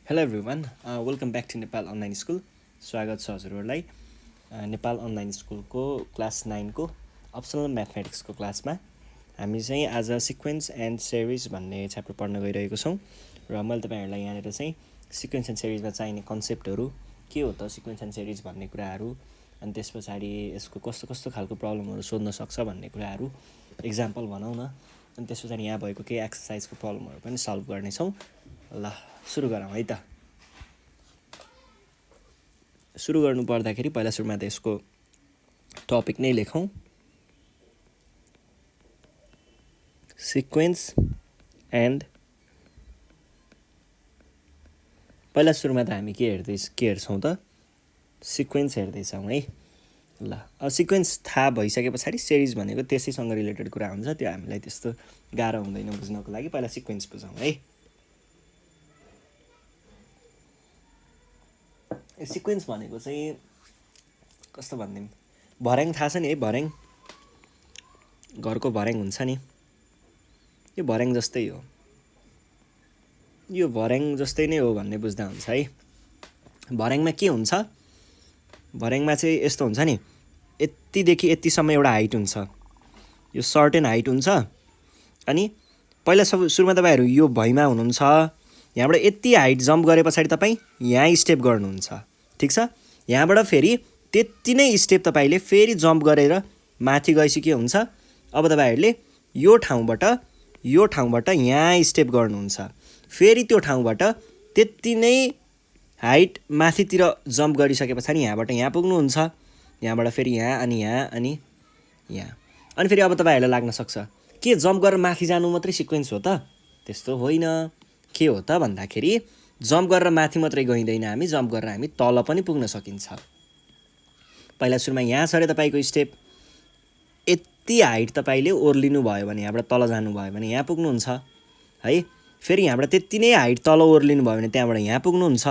Hello everyone welcome back to Nepal online school. स्वागत छ हजुरहरूलाई नेपाल अनलाइन स्कुलको क्लास 9को अप्सनल म्याथमेटिक्सको क्लासमा। हामी चाहिँ आज सिक्वेन्स एन्ड सिरिज भन्ने च्याप्टर पढ्न गइरहेको छौँ र मैले तपाईँहरूलाई यहाँनिर चाहिँ सिक्वेन्स एन्ड सिरिजमा चाहिने कन्सेप्टहरू के हो त सिक्वेन्स एन्ड सिरिज भन्ने कुराहरू, अनि त्यस पछाडि यसको कस्तो कस्तो खालको प्रब्लमहरू सोध्न सक्छ भन्ने कुराहरू इक्जाम्पल भनौँ न, अनि त्यस पछाडि यहाँ भएको केही एक्सर्साइजको प्रब्लमहरू पनि सल्भ गर्नेछौँ। ल सुरु गरौँ है त। सुरु गर्नु पर्दाखेरि पहिला सुरुमा त यसको टपिक नै लेखौँ, सिक्वेन्स एन्ड। पहिला सुरुमा त हामी के हेर्छौँ त, सिक्वेन्स हेर्दैछौँ है। ल अब सिक्वेन्स थाहा भइसके पछाडि सिरिज भनेको त्यसैसँग रिलेटेड कुरा हुन्छ, त्यो हामीलाई त्यस्तो गाह्रो हुँदैन बुझ्नको लागि। पहिला सिक्वेन्स बुझौँ है। सिक्वेन्स भनेको चाहिँ कस्तो भनिदिउँ, भर्याङ थाहा छ नि है, भर्याङ, घरको भर्याङ हुन्छ नि, यो भर्याङ जस्तै हो, यो भर्याङ जस्तै नै हो भन्ने बुझ्दा हुन्छ है। भर्याङमा के हुन्छ, भर्याङमा चाहिँ यस्तो हुन्छ नि, यतिदेखि यतिसम्म एउटा हाइट हुन्छ, यो सर्टेन हाइट हुन्छ। अनि पहिला सुरुमा तपाईँहरू यो भुइँमा हुनुहुन्छ, यहाँबाट यति हाइट जम्प गरे पछाडि तपाईँ यहाँ स्टेप गर्नुहुन्छ, ठिक छ। यहाँबाट फेरि त्यति नै स्टेप तपाईँले फेरि जम्प गरेर माथि गएपछि के हुन्छ, अब तपाईँहरूले यो ठाउँबाट यहाँ स्टेप गर्नुहुन्छ, फेरि त्यो ठाउँबाट त्यति नै हाइट माथितिर जम्प गरिसके पछाडि यहाँबाट यहाँ पुग्नुहुन्छ, यहाँबाट फेरि यहाँ अनि यहाँ अनि यहाँ। अनि फेरि अब तपाईँहरूलाई लाग्न सक्छ के जम्प गरेर माथि जानु मात्रै सिक्वेन्स हो त? त्यस्तो होइन। के हो त भन्दाखेरि जम्प गरेर माथि मात्रै गइँदैन, हामी जम्प गरेर हामी तल पनि पुग्न सकिन्छ। पहिला सुरुमा यहाँ छ अरे तपाईँको स्टेप, यति हाइट तपाईँले ओर्लिनु भयो भने, यहाँबाट तल जानुभयो भने यहाँ पुग्नुहुन्छ है। फेरि यहाँबाट त्यति नै हाइट तल ओर्लिनु भयो भने त्यहाँबाट यहाँ पुग्नुहुन्छ,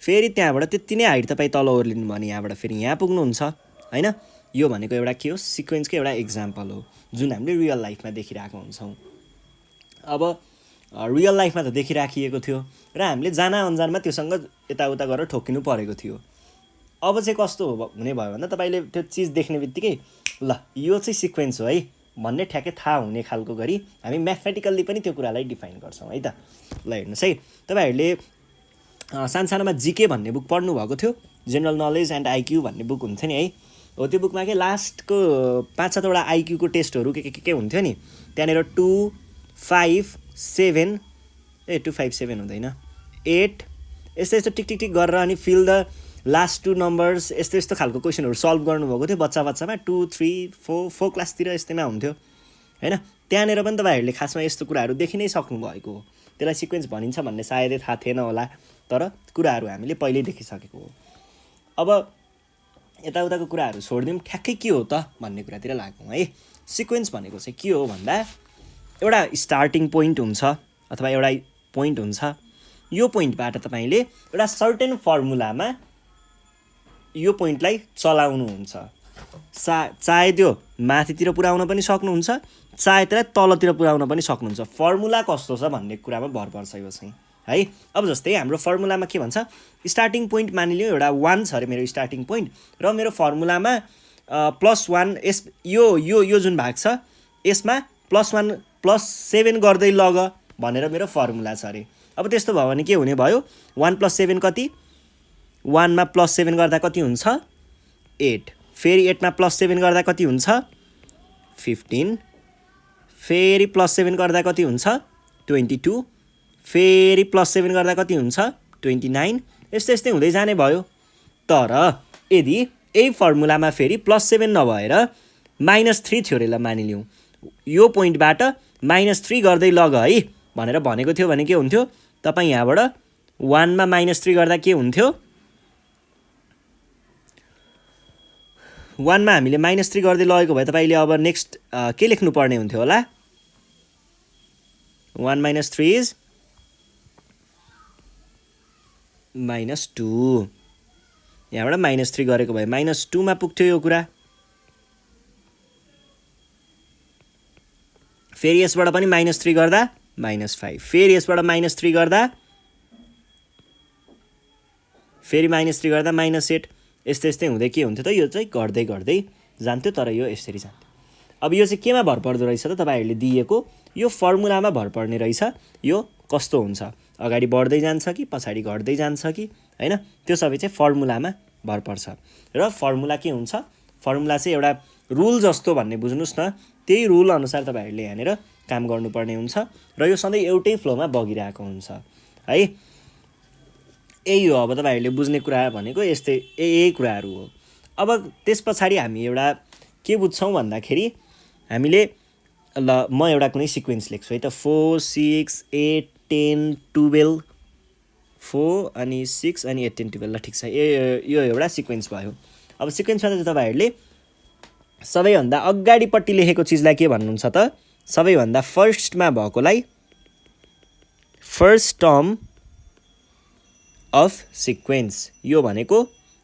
फेरि त्यहाँबाट त्यति नै हाइट तपाईँ तल ओर्लिनु भयो भने यहाँबाट फेरि यहाँ पुग्नुहुन्छ होइन। यो भनेको एउटा के हो, सिक्वेन्सको एउटा इक्जाम्पल हो जुन हामीले रियल लाइफमा देखिरहेको हुन्छौँ। अब रियल लाइफमा त देखिराखिएको थियो र हामीले जाना अन्जानमा त्योसँग यताउता गरेर ठोकिनु परेको थियो। अब चाहिँ कस्तो हुने भयो भन्दा तपाईँले त्यो चिज देख्ने बित्तिकै ल यो चाहिँ सिक्वेन्स हो है भन्ने ठ्याक्कै थाहा हुने खालको गरी हामी म्याथमेटिकल्ली पनि त्यो कुरालाई डिफाइन गर्छौँ है त। ल हेर्नुहोस् है, तपाईँहरूले सानसानोमा जिके भन्ने बुक पढ्नुभएको थियो, जेनरल नलेज एन्ड आइक्यू भन्ने बुक हुन्थ्यो नि है। हो त्यो बुकमा के लास्टको 5-7वटा आइक्यूको टेस्टहरू के हुन्थ्यो नि, त्यहाँनिर 2, 5, 7 2, 5, 7 हुँदैन, 8 यस्तो यस्तो टिक टिक टिक गरेर अनि फिल द लास्ट 2 नम्बर्स यस्तो यस्तो खालको क्वेसनहरू सल्भ गर्नुभएको थियो बच्चामा 2, 3, 4 क्लासतिर यस्तैमा हुन्थ्यो होइन। त्यहाँनिर पनि तपाईँहरूले खासमा यस्तो कुराहरू देखि नै सक्नुभएको हो। त्यसलाई सिक्वेन्स भनिन्छ भन्ने सायदै थाहा थिएन होला, तर कुराहरू हामीले पहिल्यै देखिसकेको हो। अब यताउताको कुराहरू छोडिदिउँ, ठ्याक्कै के हो त भन्ने कुरातिर लागौँ है। सिक्वेन्स भनेको चाहिँ के हो भन्दा एउटा स्टार्टिङ पोइन्ट हुन्छ अथवा एउटा पोइन्ट हुन्छ, यो पोइन्टबाट तपाईँले एउटा सर्टेन फर्मुलामा यो पोइन्टलाई चलाउनुहुन्छ, चाहे त्यो माथितिर पुर्याउन पनि सक्नुहुन्छ, चाहे त्यसलाई तलतिर पुर्याउन पनि सक्नुहुन्छ। फर्मुला कस्तो छ भन्ने कुरामा भर पर्छ यो चाहिँ है। अब जस्तै हाम्रो फर्मुलामा के भन्छ, स्टार्टिङ पोइन्ट मानिलियो एउटा 1 छ अरे मेरो स्टार्टिङ पोइन्ट, र मेरो फर्मुलामा +1 यो जुन भाग छ यसमा +1 +7 गर्दै लग भनेर मेरो फर्मुला छ अरे। अब त्यस्तो भयो भने के हुने भयो, 1 + 7 कति, 1 मा +7 गर्दा कति हुन्छ 8, फेरि 8 मा +7 गर्दा कति हुन्छ 15, फेरि +7 गर्दा कति हुन्छ 22, फेरि +7 गर्दा कति हुन्छ 29, यस्तै हुँदै जाने भयो। तर यदि यही फर्मुलामा फेरि +7 नभएर -3 थियो अरे, ल मानिलिउँ यो पोइन्टबाट -3 गर्दै लग है भनेर भनेको थियो भने के हुन्थ्यो, तपाईँ यहाँबाट 1 मा -3 गर्दा के हुन्थ्यो, 1 मा हामीले -3 गर्दै लगेको भए तपाईँले अब नेक्स्ट के लेख्नु पर्ने हुन्थ्यो होला, 1 - 3 इज -2, यहाँबाट -3 गरेको भए -2 मा पुग्थ्यो यो कुरा। फेरि यसबाट पनि -3 गर्दा -5, फेरि यसबाट -3 गर्दा फेरि -3 गर्दा -8 यस्तै यस्तै हुँदै के हुन्थ्यो त यो चाहिँ घट्दै घट्दै जान्थ्यो तर यो यसरी जान्थ्यो। अब यो चाहिँ केमा भर पर्दो रहेछ त तपाईँहरूले दिएको यो फर्मुलामा भर पर्ने रहेछ यो कस्तो हुन्छ अगाडि बढ्दै जान्छ कि पछाडि घट्दै जान्छ कि हैन त्यो सबै चाहिँ फर्मुलामा भर पर्छ र फर्मुला के हुन्छ फर्मुला चाहिँ एउटा रुल जस्तो भन्ने बुझ्नुस् न त्यही रुल अनुसार तपाईँहरूले यहाँनिर काम गर्नुपर्ने हुन्छ र यो सधैँ एउटै फ्लोमा बगिरहेको हुन्छ है यही हो। अब तपाईँहरूले बुझ्ने कुरा भनेको यस्तै यही कुराहरू हो। अब त्यस पछाडि हामी एउटा के बुझ्छौँ भन्दाखेरि हामीले ल म एउटा कुनै सिक्वेन्स लेख्छु है त 4 6 8 10 12 4 अनि 6 अनि 8 10 12 ल ठिक छ यो एउटा सिक्वेन्स भयो। अब सिक्वेन्समा चाहिँ तपाईँहरूले सबैभन्दा अगाडिपट्टि लेखेको चिजलाई के भन्नुहुन्छ त सबैभन्दा फर्स्टमा भएकोलाई फर्स्ट टर्म अफ सिक्वेन्स यो भनेको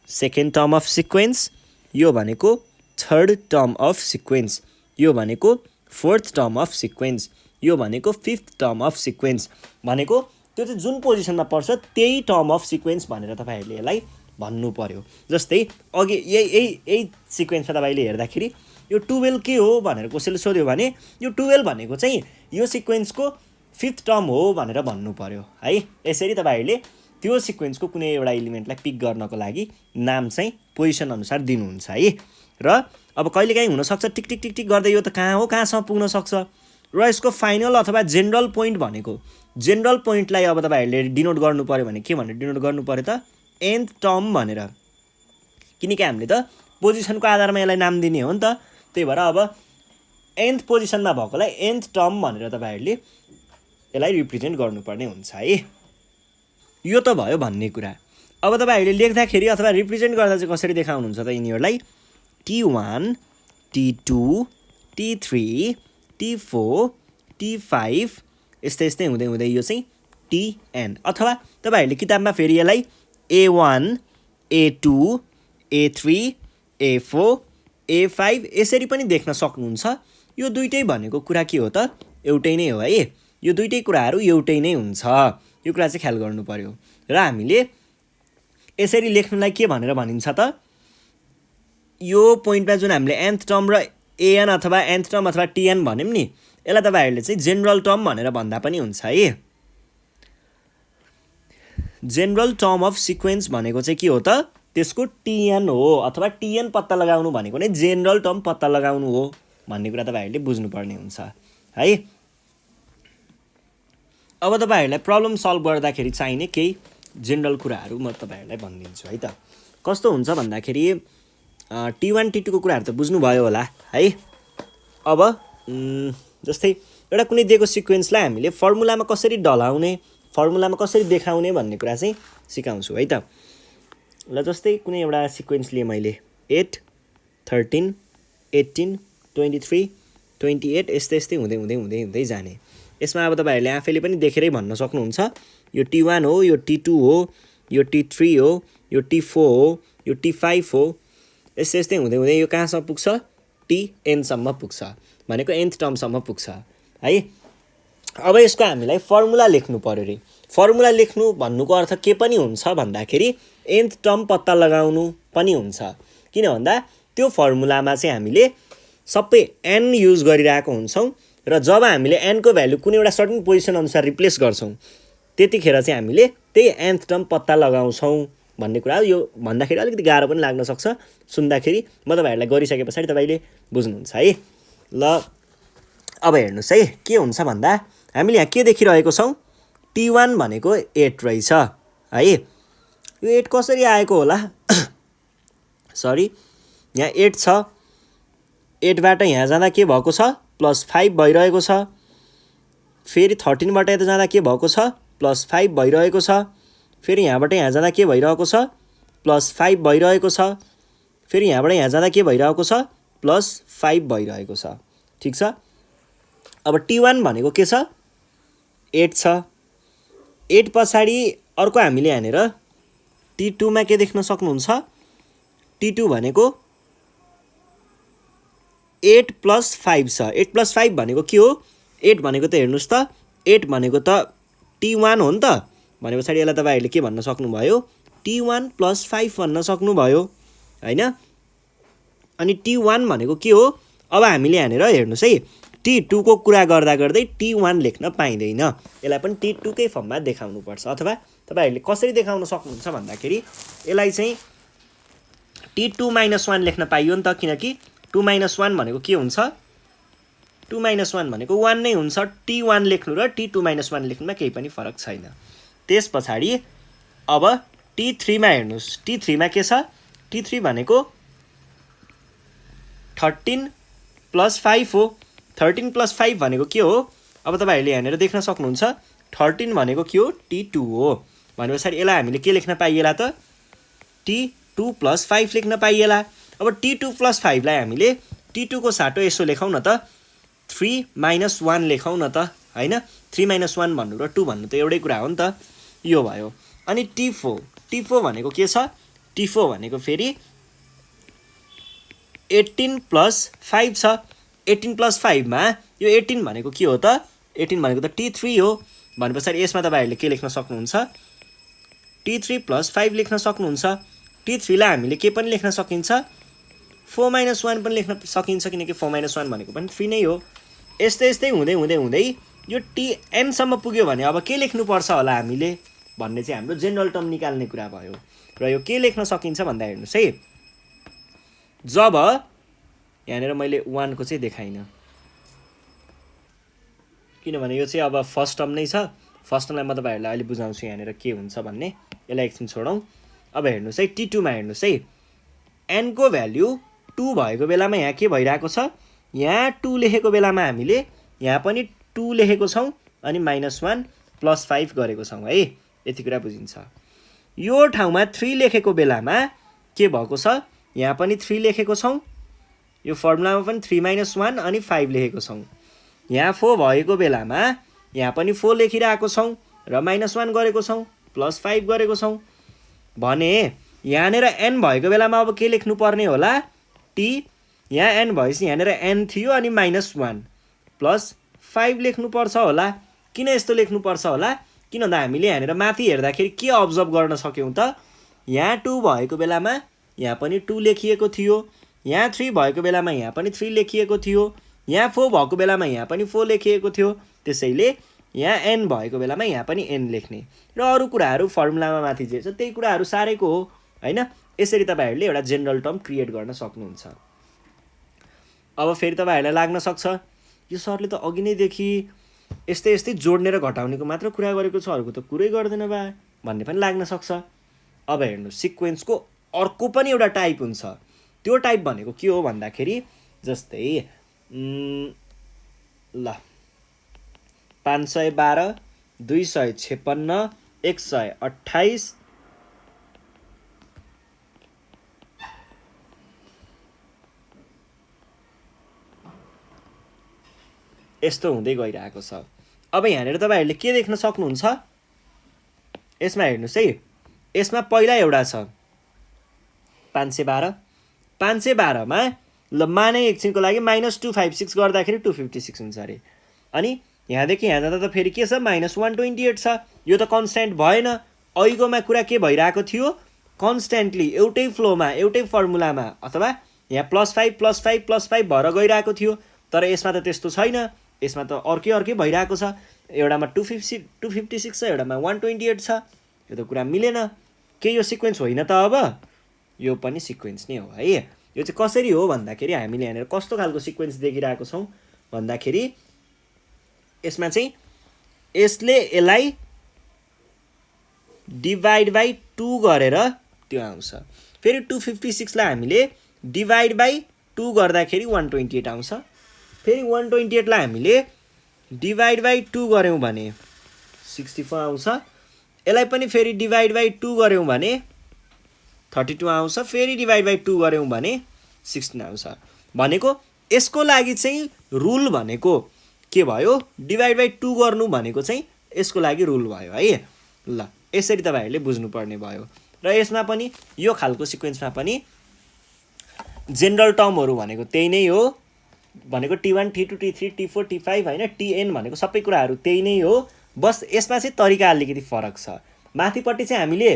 सेकेन्ड टर्म अफ सिक्वेन्स यो भनेको थर्ड टर्म अफ सिक्वेन्स यो भनेको फोर्थ टर्म अफ सिक्वेन्स यो भनेको फिफ्थ टर्म अफ सिक्वेन्स भनेको त्यो चाहिँ जुन पोजिसनमा पर्छ त्यही टर्म अफ सिक्वेन्स भनेर तपाईँहरूले यसलाई भन्नु पर्यो। जस्तै अघि यही सिक्वेन्समा तपाईँले हेर्दाखेरि यो 12 के हो भनेर कसैले सोध्यो भने यो 12 भनेको चाहिँ यो सिक्वेन्सको फिफ्थ टर्म हो भनेर भन्नु पर्यो है। यसरी तपाईँहरूले त्यो सिक्वेन्सको कुनै एउटा एलिमेन्टलाई पिक गर्नको लागि नाम चाहिँ पोजिसन अनुसार दिनुहुन्छ है। र अब कहिलेकाहीँ हुनसक्छ टिक टिक टिक टिक गर्दै यो त कहाँ हो कहाँसम्म पुग्न सक्छ र यसको फाइनल अथवा जेनरल पोइन्ट भनेको जेनरल पोइन्टलाई अब तपाईँहरूले डिनोट गर्नु पर्यो भने के भनेर डिनोट गर्नु पर्यो त एन्थ टर्म भनेर किनकि हामीले त पोजिसनको आधारमा यसलाई नाम दिने हो नि त त्यही भएर अब एन्थ पोजिसनमा भएकोलाई एन्थ टर्म भनेर तपाईँहरूले यसलाई रिप्रेजेन्ट गर्नुपर्ने हुन्छ है। यो त भयो भन्ने कुरा। अब तपाईँहरूले लेख्दाखेरि अथवा रिप्रेजेन्ट गर्दा चाहिँ कसरी देखाउनुहुन्छ त यिनीहरूलाई T1 T2 T3 T4 T5 यस्तै यस्तै हुँदै हुँदै यो चाहिँ Tn अथवा तपाईँहरूले किताबमा फेरि यसलाई A1 A2 A3 A4 A5 यसरी पनि देख्न सक्नुहुन्छ। यो दुइटै भनेको कुरा के हो त एउटै नै हो है। यो दुइटै कुराहरू एउटै नै हुन्छ यो कुरा चाहिँ ख्याल गर्नु पर्यो। र हामीले यसरी लेख्नुलाई के भनेर भनिन्छ त यो पोइन्टमा जुन हामीले एन्थ टर्म र एएन अथवा एन्थ टर्म अथवा टिएन भन्यौँ नि यसलाई तपाईँहरूले चाहिँ जेनरल टर्म भनेर भन्दा पनि हुन्छ है। जेनरल टर्म अफ सिक्वेन्स भनेको चाहिँ के हो त त्यसको टिएन हो अथवा टिएन पत्ता लगाउनु भनेको नै जेनरल टर्म पत्ता लगाउनु हो भन्ने कुरा तपाईँहरूले बुझ्नुपर्ने हुन्छ है। अब तपाईँहरूलाई प्रब्लम सल्भ गर्दाखेरि चाहिने केही जेनरल कुराहरू म तपाईँहरूलाई भनिदिन्छु है त। कस्तो हुन्छ भन्दाखेरि T1 T2 को कुराहरू त बुझ्नुभयो होला है। अब जस्तै एउटा कुनै दिएको सिक्वेन्सलाई हामीले फर्मुलामा कसरी ढलाउने फर्मुलामा कसरी देखाउने भन्ने कुरा चाहिँ सिकाउँछु है त। ल जस्तै कुनै एउटा सिक्वेन्स लिएँ मैले 8 13 18 23 28 यस्तै यस्तै हुँदै हुँदै हुँदै हुँदै जाने। यसमा अब तपाईँहरूले आफैले पनि देखेरै भन्न सक्नुहुन्छ यो T1 हो यो T2 हो यो T3 हो यो T4 हो यो T5 हो यस्तै यस्तै हुँदै हुँदै यो कहाँसम्म पुग्छ Tnसम्म पुग्छ भनेको nth टर्मसम्म पुग्छ है। अब यसको हामीलाई फर्मुला लेख्नु पर्यो रे। फर्मुला लेख्नु भन्नुको अर्थ के पनि हुन्छ भन्दाखेरि nth टर्म पत्ता लगाउनु पनि हुन्छ। किन भन्दा त्यो फर्मुलामा चाहिँ हामीले सबै n युज गरिरहेको हुन्छौँ र जब हामीले n को भ्यालु कुनै एउटा सर्टेन पोजिसन अनुसार रिप्लेस गर्छौँ त्यतिखेर चाहिँ हामीले त्यही nth टर्म पत्ता लगाउँछौँ भन्ने कुरा हो। यो भन्दाखेरि अलिकति गाह्रो पनि लाग्न सक्छ सुन्दाखेरि म तपाईँहरूलाई गरिसके पछाडि तपाईँले बुझ्नुहुन्छ है। ल अब हेर्नुहोस् है के हुन्छ भन्दा हामीले यहाँ के देखिरहेको छौँ T1 भनेको 8 रहेछ है। यो 8 कसरी आएको होला सरी यहाँ 8 छ 8बाट यहाँ जाँदा के भएको छ +5 भइरहेको छ। फेरि 13बाट यता जाँदा के भएको छ +5 भइरहेको छ। फेरि यहाँबाट यहाँ जाँदा के भइरहेको छ +5 भइरहेको छ। फेरि यहाँबाट यहाँ जाँदा के भइरहेको छ +5 भइरहेको छ। ठिक छ। अब T1 भनेको के छ 8 छ। 8 पछाडि अर्को हामीले यहाँनिर T2 मा के देख्न सक्नुहुन्छ T2 भनेको 8 + 5 छ। 8 + 5 भनेको के हो 8 भनेको त हेर्नुहोस् त 8 भनेको त T1 हो नि त भने पछाडि यसलाई तपाईँहरूले के भन्न सक्नुभयो T1 + 5 भन्न सक्नुभयो हैन। अनि T1 भनेको के हो? अब हामीले यहाँनिर हेर्नुहोस् है, T2 को कुरा गर्दा गर्दै T1 लेख्न पाइँदैन। यसलाई पनि T2 कै फर्ममा देखाउनुपर्छ। अथवा तपाईहरूले कसरी देखाउन सक्नुहुन्छ भन्दाखेरि यसलाई चाहिँ T2 - 1 लेख्न पाइयो नि त, किनकि 2 - 1 भनेको के हुन्छ? 2 - 1 भनेको 1 नै हुन्छ। T1 लेख्नु र T2 - 1 लेख्नुमा केही पनि फरक छैन। त्यस पछाडि अब T3 मा हेर्नुहोस्। T3 मा के छ? T3 भनेको 13 + 5 हो। 13 + 5 भनेको के हो? अब तपाईहरूले यहाँनिर देख्न सक्नुहुन्छ 13 भनेको के हो? T2 हो। भनेपछि यसलाई हामीले के लेख्न पाइएला त? T2 + 5 लेख्न पाइएला। अब T2 + 5 लाई हामीले T2 को साटो यसो लेखौँ न त, 3 - 1 लेखौँ न त हैन। 3 - 1 भन्नु र 2 भन्नु त एउटै कुरा हो नि त। यो भयो। अनि T4 भनेको के छ? T4 भनेको फेरि 18 + 5 छ। 18 + 5 मा यो 18 भनेको के हो त? 18 भनेको त T3 हो। भनेपछि यसमा तपाईहरूले के लेख्न सक्नुहुन्छ? T3 + 5 लेख्न सक्नुहुन्छ। T3 लाई हामीले के पनि लेख्न सकिन्छ? 4 - 1 पनि लेख्न सकिन्छ, किनकि 4 - 1 भनेको पनि 3 नै हो। यस्तै हुँदै हुँदै हुँदै यो Tn सम्म पुग्यो भने अब के लेख्नुपर्छ होला हामीले भन्ने चाहिँ हाम्रो जेनरल टर्म निकाल्ने कुरा भयो। र यो के लेख्न सकिन्छ भन्दा हेर्नुहोस् है, जब यहाँनिर मैले 1 को चाहिँ देखाइनँ, किनभने यो चाहिँ अब फर्स्ट टर्म नै छ। फर्स्ट टर्मलाई म तपाईँहरूलाई अहिले बुझाउँछु यहाँनिर के हुन्छ भन्ने। यसलाई एकछिन छोडौँ। अब हेर्नुहोस् है, T2 मा हेर्नुहोस् है, n को भ्याल्यु 2 भएको बेलामा यहाँ के भइरहेको छ? यहाँ 2 लेखेको बेलामा हामीले यहाँ पनि 2 लेखेको छौँ अनि -1 + 5 गरेको छौँ है। यति कुरा बुझिन्छ। यो ठाउँमा 3 लेखेको बेलामा के भएको छ? यहाँ पनि 3 लेखेको छौँ। यो फर्मुलामा पनि 3 - 1 अनि 5 लेखेको छौँ। यहाँ 4 भएको बेलामा यहाँ पनि 4 लेखिरहेको छौँ र -1 गरेको छौँ, +5 गरेको छौँ। भने यहाँनिर n भएको बेलामा अब के लेख्नु पर्ने होला? T, यहाँ n भएपछि यहाँनिर n थियो अनि -1 + 5 लेख्नुपर्छ होला। किन यस्तो लेख्नुपर्छ होला? किन भन्दा हामीले यहाँनिर माथि हेर्दाखेरि के अब्जर्भ गर्न सक्यौँ त? यहाँ 2 भएको बेलामा यहाँ पनि 2 लेखिएको थियो। यहाँ 3 भएको बेलामा यहाँ पनि 3 लेखिएको थियो। यहाँ 4 भएको बेलामा यहाँ पनि 4 लेखिएको थियो। त्यसैले यहाँ n भएको बेलामा यहाँ पनि n लेख्ने र अरू कुराहरू फर्मुलामा माथि जे छ त्यही कुराहरू सारेको हो हैन। यसरी तपाईहरूले एउटा जेनरल टर्म क्रिएट गर्न सक्नुहुन्छ। अब फेरि तपाईहरूलाई लाग्न सक्छ यो सरले त अघि नैदेखि यस्तै जोड्ने र घटाउनेको मात्र कुरा गरेको छ, अरूको त कुरै गर्दैन बा भन्ने पनि लाग्न सक्छ। अब हेर्नुहोस्, सिक्वेन्सको अर्को पनि एउटा टाइप हुन्छ। त्यो टाइप भनेको के हो भन्दाखेरि जस्तै ल 512, 256, 128, यस्तो हुँदै गइरहेको छ। अब यहाँनिर तपाईँहरूले के देख्न सक्नुहुन्छ? यसमा हेर्नुहोस् है, यसमा पहिला एउटा छ 512। 512 मा ल माने एकछिनको लागि -256 गर्दाखेरि 256 हुन्छ अरे। अनि यहाँदेखि यहाँ जाँदा त फेरि के छ? -128 छ। यो त कन्स्ट्यान्ट भएन। अहिलेकोमा कुरा के भइरहेको थियो? कन्स्ट्यान्टली एउटै फ्लोमा एउटै फर्मुलामा अथवा यहाँ +5 +5 +5 भएर गइरहेको थियो। तर यसमा त त्यस्तो छैन। यसमा त अर्कै भइरहेको छ। एउटामा 256 छ, एउटामा 128 छ। यो त कुरा मिलेन। के यो सिक्वेन्स होइन त? अब यो पनि सिक्वेन्स नै हो है। यो चाहिँ कसरी हो भन्दाखेरि हामीले यहाँनिर कस्तो खालको सिक्वेन्स देखिरहेको छौँ भन्दाखेरि यसमा चाहिँ यसले यसलाई /2 गरेर त्यो आउँछ। फेरि 256 लाई हामीले /2 गर्दाखेरि 128 आउँछ। फेरि 128 लाई हामीले /2 गर्यौँ भने 64 आउँछ। यसलाई पनि फेरि /2 गर्यौँ भने 32 आउँछ। फेरि /2 गर्यौँ भने 16 आउँछ। भनेको यसको लागि चाहिँ रुल भनेको के भयो? /2 गर्नु भनेको चाहिँ यसको लागि रुल भयो है। ल यसरी तपाईहरूले बुझ्नुपर्ने भयो। र यसमा पनि यो खालको सिक्वेन्समा पनि जेनरल टर्महरू भनेको त्यही नै हो। भनेको T1, T2, T3, T4, T5 हैन, Tn भनेको सबै कुराहरू त्यही नै हो। बस यसमा चाहिँ तरिका अलिकति फरक छ। माथिपट्टि चाहिँ हामीले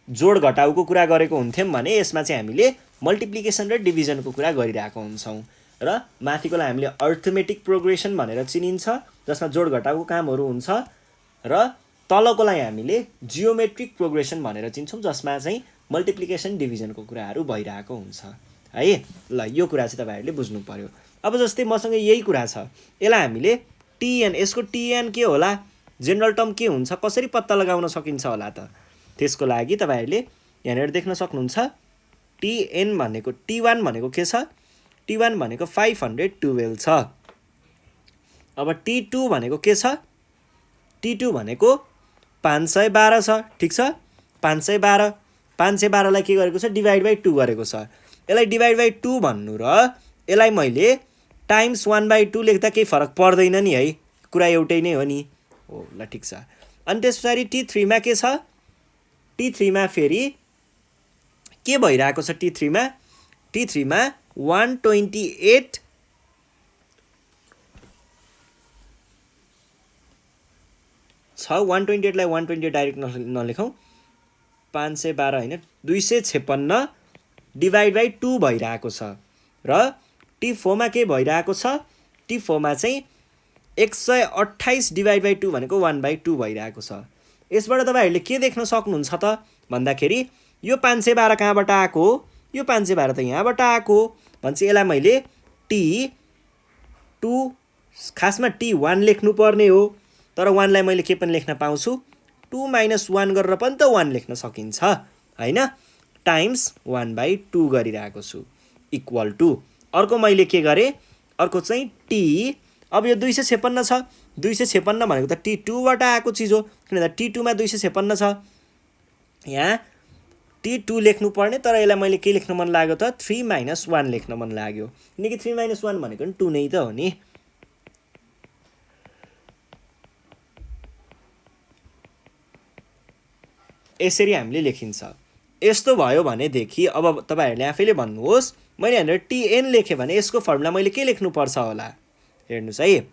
जोड घटाउको कुरा गरेको हुन्थ्यौँ भने यसमा चाहिँ हामीले मल्टिप्लिकेसन र डिभिजनको कुरा गरिरहेको हुन्छौँ र माथिकोलाई हामीले अर्थमेटिक प्रोग्रेसन भनेर चिनिन्छ जसमा जोड घटाउको कामहरू हुन्छ र तलकोलाई हामीले जियोमेट्रिक प्रोग्रेसन भनेर चिन्छौँ जसमा चाहिँ मल्टिप्लिकेसन डिभिजनको कुराहरू भइरहेको हुन्छ है। ल यो कुरा चाहिँ तपाईँहरूले बुझ्नु पर्यो। अब जस्तै मसँग यही कुरा छ, यसलाई हामीले टिएन, यसको टिएन के होला, जेनरल टर्म के हुन्छ, कसरी पत्ता लगाउन सकिन्छ होला त? त्यसको लागि तपाईँहरूले यहाँनिर देख्न सक्नुहुन्छ टिएन भनेको टी1 भनेको के छ, टी1 भनेको 512 छ। अब टी2 भनेको के छ, टी2 भनेको 512 छ, ठिक छ। 512लाई के गरेको छ, डिभाइड बाई 2 गरेको छ। यसलाई डिभाइड बाई 2 भन्नु र यसलाई मैले टाइम्स 1/2 लेख्दा केही फरक पर्दैन नि है, कुरा एउटै नै हो नि। हो ल ठिक छ। अनि त्यस पछाडि टी3मा के छ, टी3मा फेरि के भइरहेको छ, टी3मा 128 छ। 128लाई 128 डाइरेक्ट नलेखौँ, 512 होइन 256 डिभाइड बाई 2 भइरहेको छ। र टी4मा के भइरहेको छ, टी4मा चाहिँ 128 डिभाइड बाई 2 भनेको 1/2 भइरहेको छ। यसबाट तपाईँहरूले के देख्न सक्नुहुन्छ त भन्दाखेरि यो 512 कहाँबाट आएको, यो 512 त यहाँबाट आएको भन्छ। यसलाई मैले टी2 खासमा टी1 लेख्नुपर्ने हो, तर 1लाई मैले के पनि लेख्न पाउँछु, 2 - 1 गरेर पनि त 1 लेख्न सकिन्छ होइन, टाइम्स 1/2 गरिरहेको छु इक्वल टु। अर्को मैले के गरेँ, अर्को चाहिँ टी, अब यो 256 छ, 256 भनेको त टी2बाट आएको चिज हो, किनभने टी2मा 256 छ। यहाँ टी2 लेख्नुपर्ने, तर यसलाई मैले के लेख्न मन लाग्यो त, 3 - 1 लेख्न मन लाग्यो, किनकि 3 - 1 भनेको नि 2 नै त हो नि। यसरी हामीले लेखिन्छ। यस्तो भयो भनेदेखि अब तपाईँहरूले आफैले भन्नुहोस्, मैले यहाँनिर टिएन लेखेँ भने यसको फर्मुला मैले के लेख्नुपर्छ होला, हेर्नुहोस् है।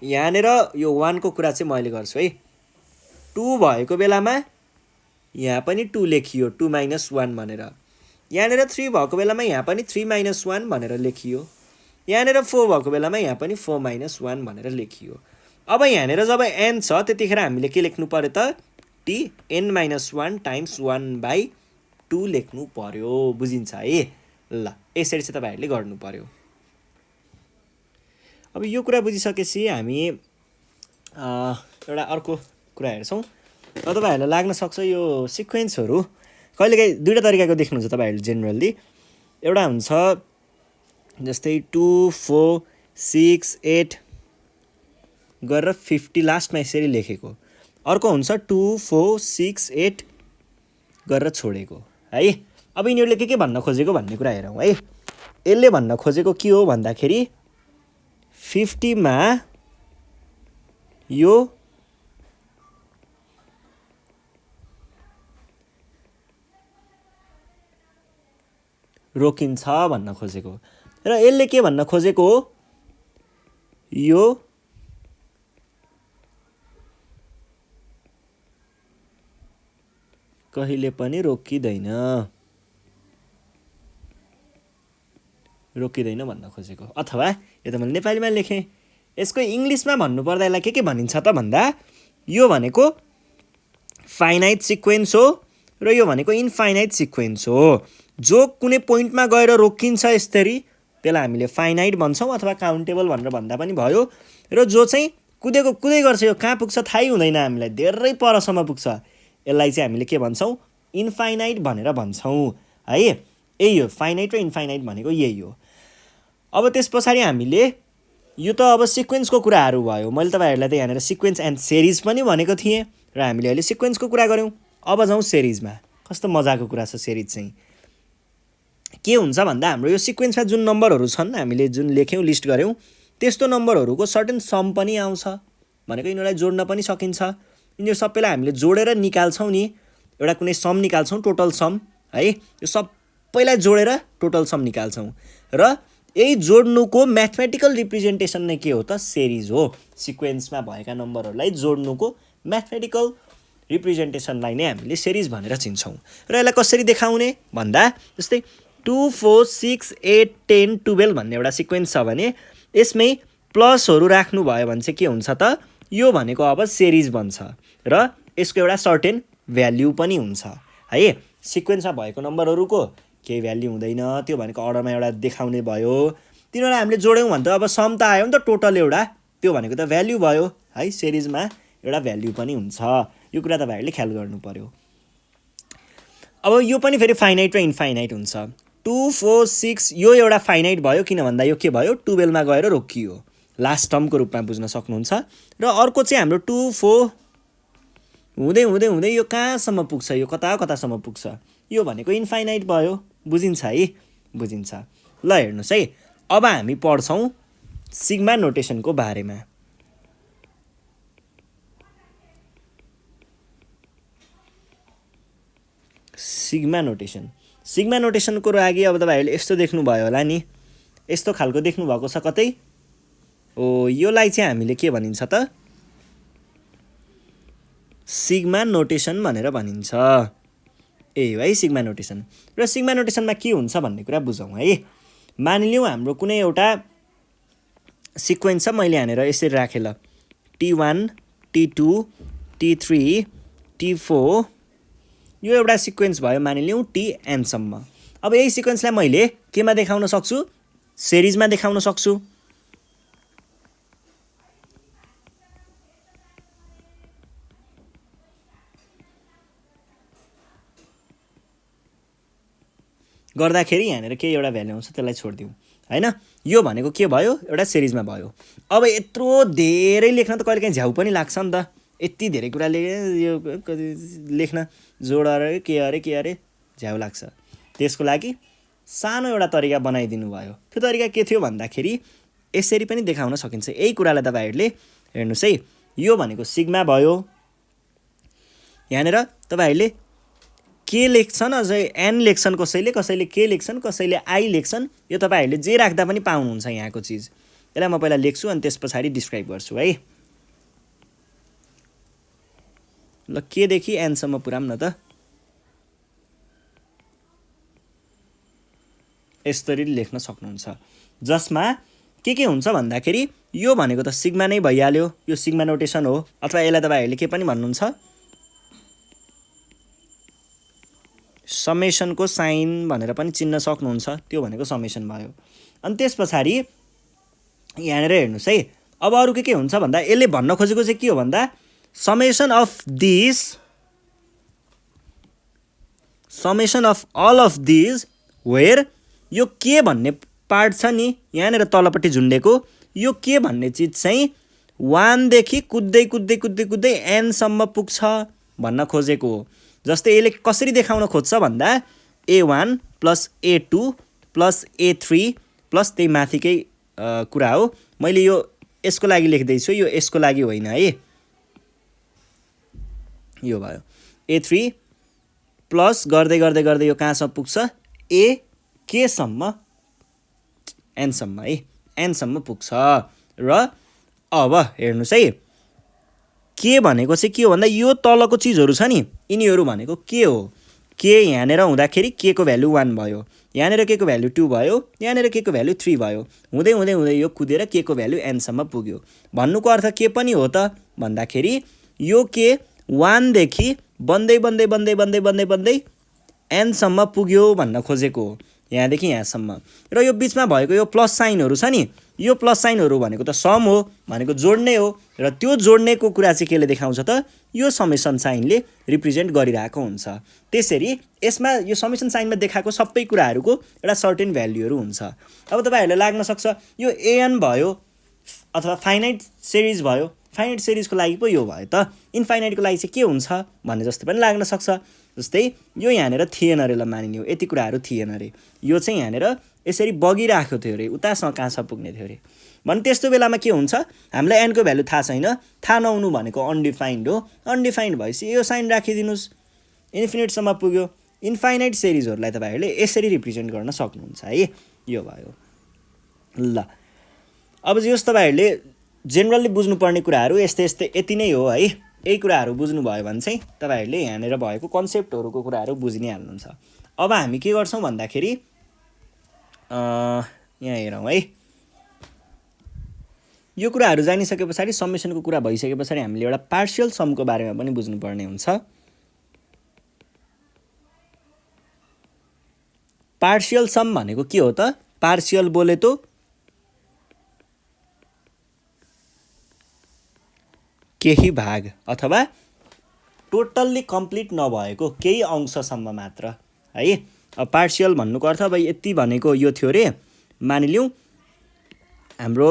यहाँनिर यो 1 को कुरा चाहिँ मैले गर्छु है। 2 भएको बेलामा यहाँ पनि 2 लेखियो, 2 - 1 भनेर। यहाँनिर 3 भएको बेलामा यहाँ पनि 3 - 1 भनेर लेखियो। यहाँनिर 4 भएको बेलामा यहाँ पनि 4 - 1 भनेर लेखियो। अब यहाँनिर जब n छ त्यतिखेर हामीले के लेख्नु पर्यो त, टिएन - 1 टाइम्स 1/2 लेख्नु पर्यो, बुझिन्छ है। ल यसरी चाहिँ तपाईँहरूले गर्नु पर्यो। अब यो कुरा बुझिसकेपछि हामी एउटा अर्को कुरा हेर्छौँ। अब तपाईँहरूलाई लाग्न सक्छ यो सिक्वेन्सहरू कहिलेकाहीँ दुईवटा तरिकाको देख्नुहुन्छ तपाईँहरूले जेनरली। एउटा हुन्छ जस्तै 2 4 6 8 गरेर 50 लास्टमा यसरी लेखेको, अर्को हुन्छ 2 4 6 8 गरेर छोडेको है। अब यिनीहरूले के भन्न खोजेको भन्ने कुरा हेरौँ है। यसले भन्न खोजेको के हो भन्दाखेरि 50 मा यो रोकिन्छ भन्न खोजेको, र यसले के भन्न खोजेको हो, यो कहिले पनि रोकिँदैन भन्न खोजेको। अथवा यो त मैले नेपालीमा लेखेँ, यसको इङ्ग्लिसमा भन्नुपर्दा यसलाई के भनिन्छ त भन्दा, यो भनेको फाइनाइट सिक्वेन्स हो र यो भनेको इन्फाइनाइट सिक्वेन्स हो। जो कुनै पोइन्टमा गएर रोकिन्छ यसरी त्यसलाई हामीले फाइनाइट भन्छौँ अथवा काउन्टेबल भनेर भन्दा पनि भयो। र जो चाहिँ कुदै गर्छ, यो कहाँ पुग्छ थाहै हुँदैन हामीलाई, धेरै परसम्म पुग्छ, यसलाई चाहिँ हामीले के भन्छौँ, इन्फाइनाइट भनेर भन्छौँ है। यही हो फाइनाइट र इन्फाइनाइट भनेको, यही हो। अब त्यस पछाडि हामीले यो त अब सिक्वेन्सको कुराहरू भयो, मैले तपाईँहरूलाई त यहाँनिर सिक्वेन्स एन्ड सेरिज पनि भनेको थिएँ र हामीले अहिले सिक्वेन्सको कुरा गऱ्यौँ। अब जाउँ सेरिजमा। कस्तो मजाको कुरा छ सेरिज चाहिँ। के हुन्छ भन्दा हाम्रो यो सिक्वेन्समा जुन नम्बरहरू छन् हामीले जुन लेख्यौँ लिस्ट गऱ्यौँ त्यस्तो नम्बरहरूको सर्टेन सम पनि आउँछ, भनेको यिनीहरूलाई जोड्न पनि सकिन्छ। यिनीहरू सबैलाई हामीले जोडेर निकाल्छौँ नि, एउटा कुनै सम निकाल्छौँ, टोटल सम है। यो सबैलाई जोडेर टोटल सम निकाल्छौँ र यही जोड्नुको म्याथमेटिकल रिप्रेजेन्टेसन नै के हो त, सेरिज हो। सिक्वेन्समा भएका नम्बरहरूलाई जोड्नुको म्याथमेटिकल रिप्रेजेन्टेसनलाई नै हामीले सिरिज भनेर चिन्छौँ। र यसलाई कसरी देखाउने भन्दा जस्तै 2 4 6 8 10 12 भन्ने एउटा सिक्वेन्स छ भने यसमै प्लसहरू राख्नुभयो भने चाहिँ के हुन्छ त यो भनेको अब सिरिज बन्छ र यसको एउटा सर्टेन भ्याल्यु पनि हुन्छ है। सिक्वेन्समा भएको नम्बरहरूको केही भ्याल्यु हुँदैन, त्यो भनेको अर्डरमा एउटा देखाउने भयो। तिनीहरूलाई हामीले जोड्यौँ भने त अब सम त आयो नि त टोटल एउटा, त्यो भनेको त भ्याल्यु भयो है। सिरिजमा एउटा भ्याल्यु पनि हुन्छ, यो कुरा तपाईँहरूले ख्याल गर्नु पर्यो। अब यो पनि फेरि फाइनाइट र इन्फाइनाइट हुन्छ। 2 4 6 यो एउटा फाइनाइट भयो, किन भन्दा यो के भयो 12 मा गएर रोकियो, लास्ट टर्मको रूपमा बुझ्न सक्नुहुन्छ। र अर्को चाहिँ हाम्रो 2 4 हुँदै हुँदै हुँदै यो कहाँसम्म पुग्छ, यो कता कतासम्म पुग्छ, यो भनेको इन्फाइनाइट भयो। बुझिन्छ है, बुझिन्छ। ल हेर्नुहोस् है, अब हामी पढ्छौँ सिग्मा नोटेसनको बारेमा। सिग्मा नोटेसनको लागि अब तपाईँहरूले यस्तो देख्नुभयो होला नि, यस्तो खालको देख्नुभएको छ कतै। योलाई चाहिँ हामीले के भनिन्छ त सिग्मा नोटेसन भनेर भनिन्छ। हो है सिग्मा नोटेसन। र सिग्मा नोटेसनमा के हुन्छ भन्ने कुरा बुझौँ है। मानिलिउँ हाम्रो कुनै एउटा सिक्वेन्स छ, मैले यहाँनिर यसरी राखेँ ल, T1 T2 T3 T4 यो एउटा सिक्वेन्स भयो मानिलिउँ TN सम्म। अब यही सिक्वेन्सलाई मैले केमा देखाउन सक्छु, सिरिजमा देखाउन सक्छु। गर्दाखेरि यहाँनिर केही एउटा भ्याल्यु आउँछ, त्यसलाई छोडिदिउँ हैन। यो भनेको के भयो, एउटा सिरिजमा भयो। अब यत्रो धेरै लेख्न त कहिलेकाहीँ झ्याउ पनि लाग्छ नि त, यति धेरै कुरा यो लेख्न जोड के अरे झ्याउ लाग्छ। त्यसको लागि सानो एउटा तरिका बनाइदिनु भयो। त्यो तरिका के थियो भन्दाखेरि यसरी पनि देखाउन सकिन्छ। यही कुरालाई तपाईँहरूले हेर्नुहोस् है, यो भनेको सिग्मा भयो। यहाँनिर तपाईँहरूले के लेख्छन्, अझै एन लेख्छन्, कसैले के लेख्छन्, कसैले आई लेख्छन्। यो तपाईँहरूले जे राख्दा पनि पाउनुहुन्छ यहाँको चिज। यसलाई म पहिला लेख्छु अनि त्यस पछाडि डिस्क्राइब गर्छु है। ल केदेखि एनसम्म पुऱ्याउँ न त। यसरी लेख्न सक्नुहुन्छ, जसमा के हुन्छ भन्दाखेरि यो भनेको त सिग्मा नै भइहाल्यो, यो सिग्मा नोटेसन हो। अथवा यसलाई तपाईँहरूले के पनि भन्नुहुन्छ, समेसनको साइन भनेर पनि चिन्न सक्नुहुन्छ, त्यो भनेको समेसन भयो। अनि त्यस पछाडि यहाँनिर हेर्नुहोस् है, अब अरू के हुन्छ भन्दा यसले भन्न खोजेको चाहिँ के हो भन्दा summation of all of these where यो के भन्ने पार्ट छ नि यहाँनिर तलपट्टि झुन्डेको, यो के भन्ने चिज चाहिँ 1 देखि कुद्दै एनसम्म पुग्छ भन्न खोजेको हो। जस्तै यसले कसरी देखाउन खोज्छ भन्दा A1 + A2 + A3 प्लस त्यही माथिकै कुरा हो। मैले यो यसको लागि लेख्दैछु, यो यसको लागि होइन है। यो भयो A3 प्लस गर्दै यो कहाँसम्म पुग्छ A K सम्म एनसम्म है, एनसम्म पुग्छ। र अब हेर्नुहोस् है, के भनेको चाहिँ के हो भन्दा यो तलको चिजहरू छ नि, यिनीहरू भनेको के हो। के यहाँनिर हुँदाखेरि के को भ्यालु 1 भयो, यहाँनिर के को भ्यालु 2 भयो, यहाँनिर के को भ्यालु 3 भयो, हुँदै यो कुदेर के को भ्यालु एनसम्म पुग्यो। भन्नुको अर्थ के पनि हो त भन्दाखेरि यो के 1 देखि बन्दै एनसम्म पुग्यो भन्न खोजेको हो, यहाँदेखि यहाँसम्म। र यो बिचमा भएको यो प्लस साइनहरू छ नि, यो प्लस साइनहरू भनेको त सम हो, भनेको जोड्ने हो। र त्यो जोड्नेको कुरा चाहिँ केले देखाउँछ त, यो समेसन साइनले रिप्रेजेन्ट गरिरहेको हुन्छ। त्यसरी यसमा यो समेसन साइनमा देखाएको सबै कुराहरूको एउटा सर्टेन भ्याल्युहरू हुन्छ। अब तपाईँहरूलाई लाग्न सक्छ यो एन भयो अथवा फाइनाइट सिरिज भयो, फाइनाइट सिरिजको लागि पो यो भयो त, इन्फाइनाइटको लागि चाहिँ के हुन्छ भन्ने जस्तो पनि लाग्न सक्छ। जस्तै यो यहाँनिर थिएन अरे, ल मानिलियो यति कुराहरू थिएन अरे, यो चाहिँ यहाँनिर यसरी बगिरहेको थियो अरे, उतासँग कहाँसम्म पुग्ने थियो अरे भने त्यस्तो बेलामा के हुन्छ, हामीलाई एनको भ्यालु थाहा छैन, थाहा नहुनु भनेको अनडिफाइन्ड हो। अनडिफाइन्ड भएपछि यो साइन राखिदिनुहोस्, इन्फिनिटसम्म पुग्यो। इन्फाइनाइट सिरिजहरूलाई तपाईँहरूले यसरी रिप्रेजेन्ट गर्न सक्नुहुन्छ है। यो भयो। ल अब जस तपाईँहरूले जेनरली बुझ्नुपर्ने कुराहरू यस्तै यति नै हो है। यही कुराहरू बुझ्नुभयो भने चाहिँ तपाईँहरूले यहाँनिर भएको कन्सेप्टहरूको कुराहरू बुझि नै हाल्नुहुन्छ। अब हामी के गर्छौँ भन्दाखेरि यहाँ हेरौँ है, यो कुराहरू जानिसके पछाडि समेसनको कुरा भइसके पछाडि हामीले एउटा पार्शियल समको बारेमा पनि बुझ्नुपर्ने हुन्छ। पार्शियल सम भनेको के हो त? पार्शियल बोले तो केही भाग अथवा टोटल्ली कम्प्लिट नभएको केही अंशसम्म मात्र है। अब पार्शियल भन्नुको अर्थ अब यति भनेको यो थियो रे, मानिलिउँ हाम्रो